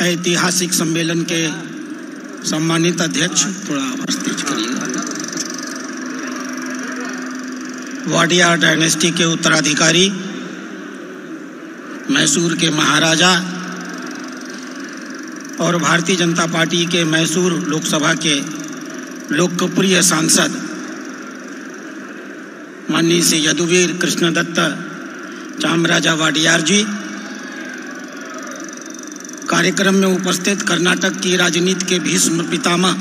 ऐतिहासिक सम्मेलन के सम्मानित अध्यक्ष, थोड़ा आवाज तेज करिएगा, वाडिया डायनेस्टी के उत्तराधिकारी, मैसूर के महाराजा और भारतीय जनता पार्टी के मैसूर लोकसभा के लोकप्रिय सांसद माननीय श्री यदुवीर कृष्णदत्त चामराजा वाडियार जी, कार्यक्रम में उपस्थित कर्नाटक की राजनीति के भीष्म पितामह,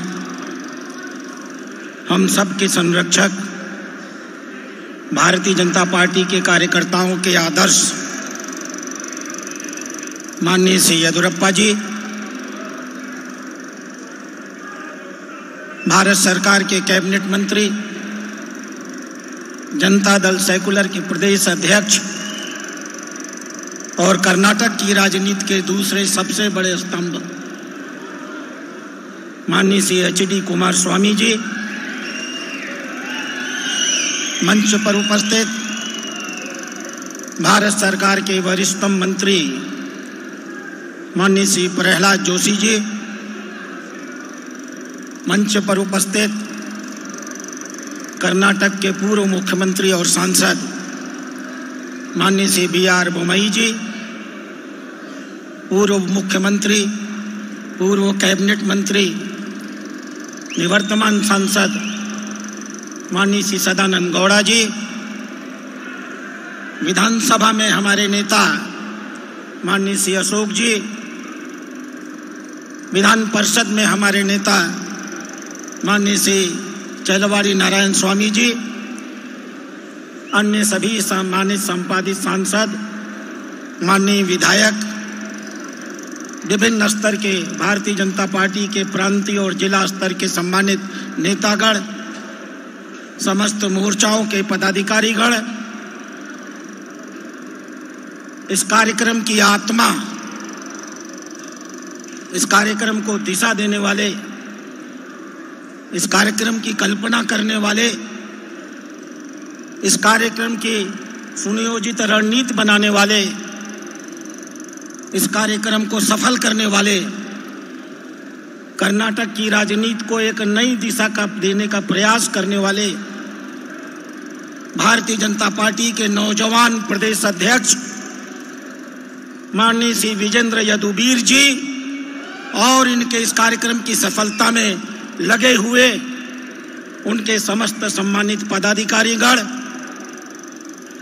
हम सब के संरक्षक, भारतीय जनता पार्टी के कार्यकर्ताओं के आदर्श माननीय श्री येदियुरप्पा जी, भारत सरकार के कैबिनेट मंत्री, जनता दल सेकुलर के प्रदेश अध्यक्ष और कर्नाटक की राजनीति के दूसरे सबसे बड़े स्तंभ माननीय श्री HD कुमारस्वामी जी, मंच पर उपस्थित भारत सरकार के वरिष्ठतम मंत्री माननीय श्री प्रहलाद जोशी जी, मंच पर उपस्थित कर्नाटक के पूर्व मुख्यमंत्री और सांसद माननीय श्री BR बोम्मई जी, पूर्व मुख्यमंत्री, पूर्व कैबिनेट मंत्री, निवर्तमान सांसद माननीय श्री सदानंद गौड़ा जी, विधानसभा में हमारे नेता माननीय श्री अशोक जी, विधान परिषद में हमारे नेता माननीय श्री चैलवाड़ी नारायण स्वामी जी, अन्य सभी सम्मानित संपादित सांसद, माननीय विधायक, विभिन्न स्तर के भारतीय जनता पार्टी के प्रांतीय और जिला स्तर के सम्मानित नेतागण, समस्त मोर्चाओं के पदाधिकारीगण, इस कार्यक्रम की आत्मा, इस कार्यक्रम को दिशा देने वाले, इस कार्यक्रम की कल्पना करने वाले, इस कार्यक्रम की सुनियोजित रणनीति बनाने वाले, इस कार्यक्रम को सफल करने वाले, कर्नाटक की राजनीति को एक नई दिशा का देने का प्रयास करने वाले भारतीय जनता पार्टी के नौजवान प्रदेश अध्यक्ष माननीय श्री विजेंद्र यदुवीर जी और इनके इस कार्यक्रम की सफलता में लगे हुए उनके समस्त सम्मानित पदाधिकारीगण,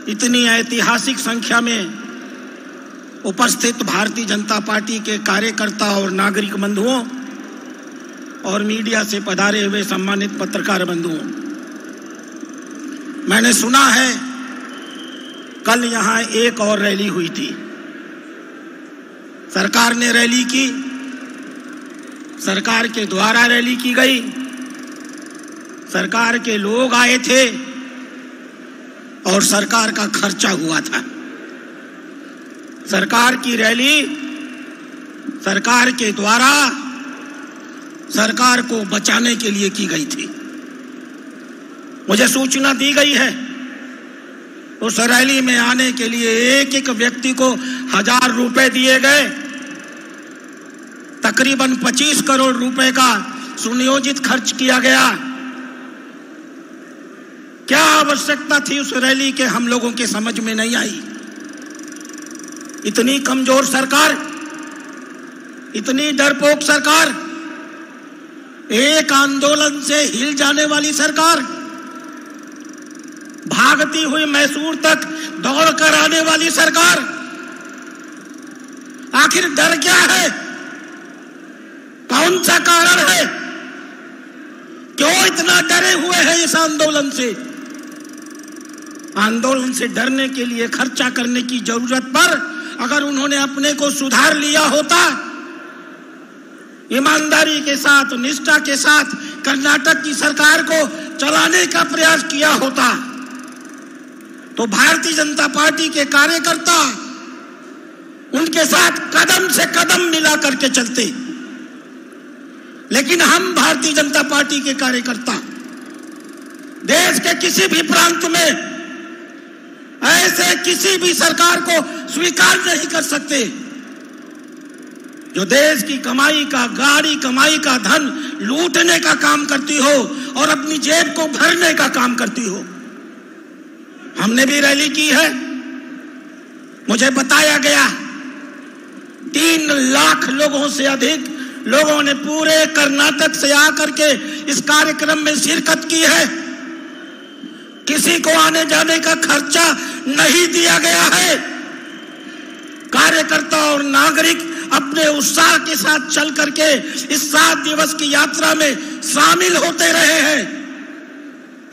इतनी ऐतिहासिक संख्या में उपस्थित भारतीय जनता पार्टी के कार्यकर्ता और नागरिक बंधुओं और मीडिया से पधारे हुए सम्मानित पत्रकार बंधुओं, मैंने सुना है कल यहाँ एक और रैली हुई थी। सरकार ने रैली की, सरकार के द्वारा रैली की गई, सरकार के लोग आए थे और सरकार का खर्चा हुआ था। सरकार की रैली सरकार के द्वारा सरकार को बचाने के लिए की गई थी। मुझे सूचना दी गई है उस रैली में आने के लिए एक एक व्यक्ति को 1000 रुपए दिए गए, तकरीबन 25 करोड़ रुपए का सुनियोजित खर्च किया गया। क्या आवश्यकता थी उस रैली के, हम लोगों के समझ में नहीं आई। इतनी कमजोर सरकार, इतनी डरपोक सरकार, एक आंदोलन से हिल जाने वाली सरकार, भागती हुई मैसूर तक दौड़ कर आने वाली सरकार, आखिर डर क्या है? कौन सा कारण है? क्यों इतना डरे हुए हैं इस आंदोलन से? आंदोलन से डरने के लिए खर्चा करने की जरूरत पर अगर उन्होंने अपने को सुधार लिया होता, ईमानदारी के साथ, निष्ठा के साथ कर्नाटक की सरकार को चलाने का प्रयास किया होता, तो भारतीय जनता पार्टी के कार्यकर्ता उनके साथ कदम से कदम मिला करके चलते। लेकिन हम भारतीय जनता पार्टी के कार्यकर्ता देश के किसी भी प्रांत में ऐसे किसी भी सरकार को स्वीकार नहीं कर सकते जो देश की कमाई का, गाड़ी कमाई का धन लूटने का काम करती हो और अपनी जेब को भरने का काम करती हो। हमने भी रैली की है। मुझे बताया गया 3 लाख लोगों से अधिक लोगों ने पूरे कर्नाटक से आकर के इस कार्यक्रम में शिरकत की है। किसी को आने जाने का खर्चा नहीं दिया गया है। कार्यकर्ता और नागरिक अपने उत्साह के साथ चल करके इस 7 दिवस की यात्रा में शामिल होते रहे हैं।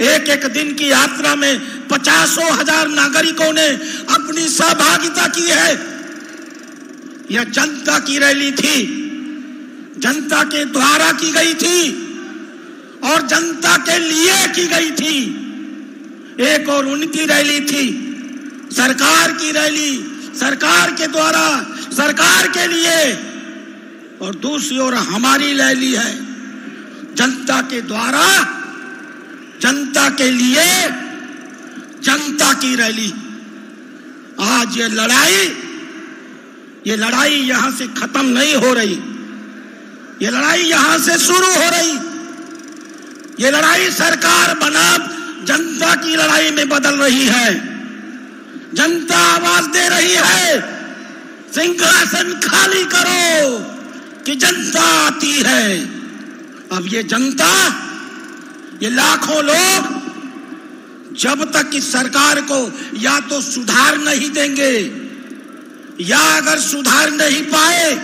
एक एक दिन की यात्रा में 50,000 नागरिकों ने अपनी सहभागिता की है। यह जनता की रैली थी, जनता के द्वारा की गई थी और जनता के लिए की गई थी। एक और उनकी रैली थी, सरकार की रैली, सरकार के द्वारा, सरकार के लिए, और दूसरी ओर हमारी रैली है, जनता के द्वारा, जनता के लिए, जनता की रैली। आज ये लड़ाई यहां से खत्म नहीं हो रही, ये लड़ाई यहां से शुरू हो रही। ये लड़ाई सरकार बनाम जनता की लड़ाई में बदल रही है। जनता आवाज दे रही है, सिंहासन खाली करो कि जनता आती है। अब ये जनता, ये लाखों लोग जब तक इस सरकार को या तो सुधार नहीं देंगे, या अगर सुधार नहीं पाए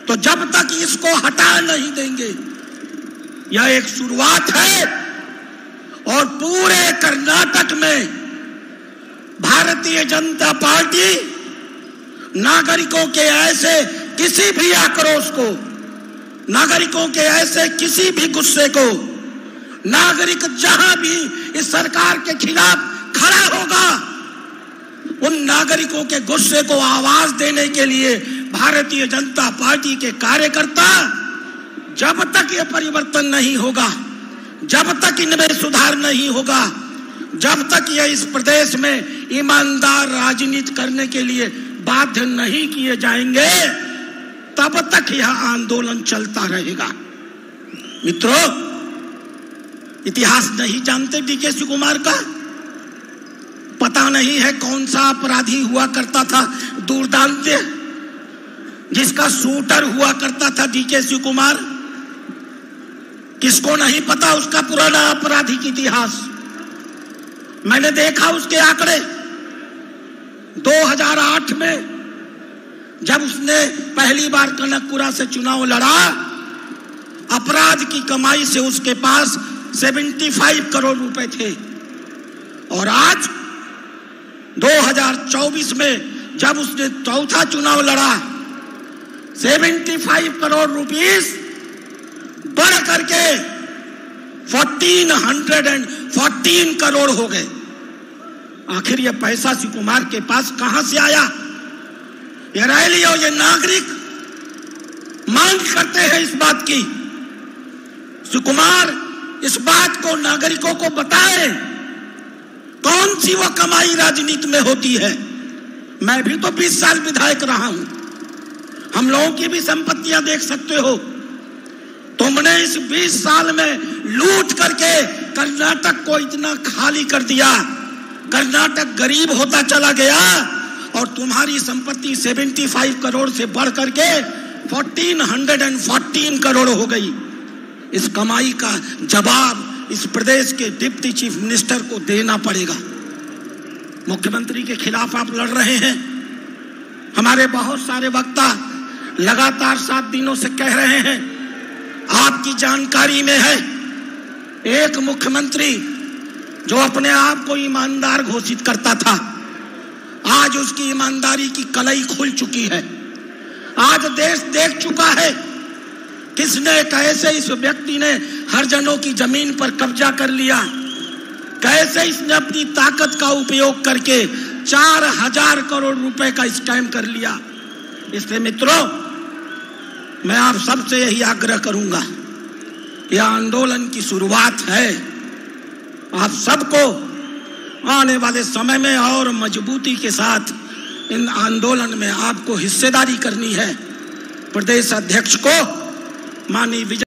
तो जब तक इसको हटा नहीं देंगे। यह एक शुरुआत है और पूरे कर्नाटक में भारतीय जनता पार्टी नागरिकों के ऐसे किसी भी आक्रोश को, नागरिकों के ऐसे किसी भी गुस्से को, नागरिक जहां भी इस सरकार के खिलाफ खड़ा होगा, उन नागरिकों के गुस्से को आवाज देने के लिए भारतीय जनता पार्टी के कार्यकर्ता, जब तक ये परिवर्तन नहीं होगा, जब तक इनमें सुधार नहीं होगा, जब तक ये इस प्रदेश में ईमानदार राजनीति करने के लिए बाध्य नहीं किए जाएंगे, तब तक यह आंदोलन चलता रहेगा। मित्रों, इतिहास नहीं जानते डीके शिवकुमार का? पता नहीं है कौन सा अपराधी हुआ करता था दूरदांत्य, जिसका शूटर हुआ करता था डीके शिवकुमार? किसको नहीं पता उसका पुराना आपराधिक इतिहास? मैंने देखा उसके आंकड़े। 2008 में जब उसने पहली बार कनकपुरा से चुनाव लड़ा, अपराध की कमाई से उसके पास 75 करोड़ रुपए थे। और आज 2024 में जब उसने चौथा चुनाव लड़ा, 75 करोड़ रुपीस बढ़ करके 1414 करोड़ हो गए। आखिर यह पैसा शिवकुमार के पास कहां से आया? ये रैली और ये नागरिक मांग करते हैं इस बात की। शिवकुमार इस बात को नागरिकों को बताए, कौन सी वो कमाई राजनीति में होती है। मैं भी तो 20 साल विधायक रहा हूं, हम लोगों की भी संपत्तियां देख सकते हो। तुमने इस 20 साल में लूट करके कर्नाटक को इतना खाली कर दिया, कर्नाटक गरीब होता चला गया और तुम्हारी संपत्ति 75 करोड़ से बढ़ करके 1414 करोड़ हो गई। इस कमाई का जवाब इस प्रदेश के डिप्टी चीफ मिनिस्टर को देना पड़ेगा। मुख्यमंत्री के खिलाफ आप लड़ रहे हैं। हमारे बहुत सारे वक्ता लगातार 7 दिनों से कह रहे हैं, आपकी जानकारी में है, एक मुख्यमंत्री जो अपने आप को ईमानदार घोषित करता था, आज उसकी ईमानदारी की कलई खुल चुकी है। आज देश देख चुका है किसने, कैसे इस व्यक्ति ने हरिजनों की जमीन पर कब्जा कर लिया, कैसे इसने अपनी ताकत का उपयोग करके 4000 करोड़ रुपए का स्कैम कर लिया। इसलिए मित्रों, मैं आप सबसे यही आग्रह करूंगा, यह आंदोलन की शुरुआत है। आप सबको आने वाले समय में और मजबूती के साथ इन आंदोलन में आपको हिस्सेदारी करनी है। प्रदेश अध्यक्ष को माननीय विजय